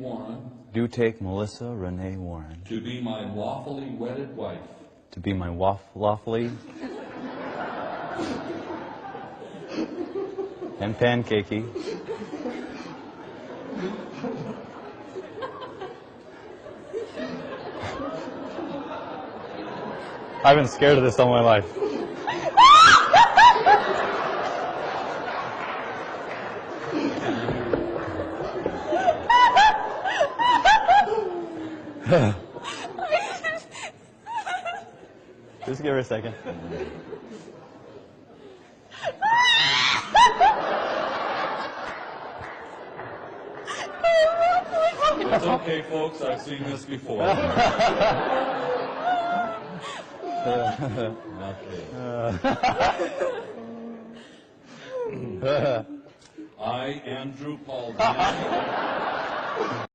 Warren. Do take Melissa Renee Warren. To be my lawfully wedded wife. To be my lawfully and pancakey. I've been scared of this all my life. Just give her a second. It's okay, folks. I've seen this before. I, Andrew Paul.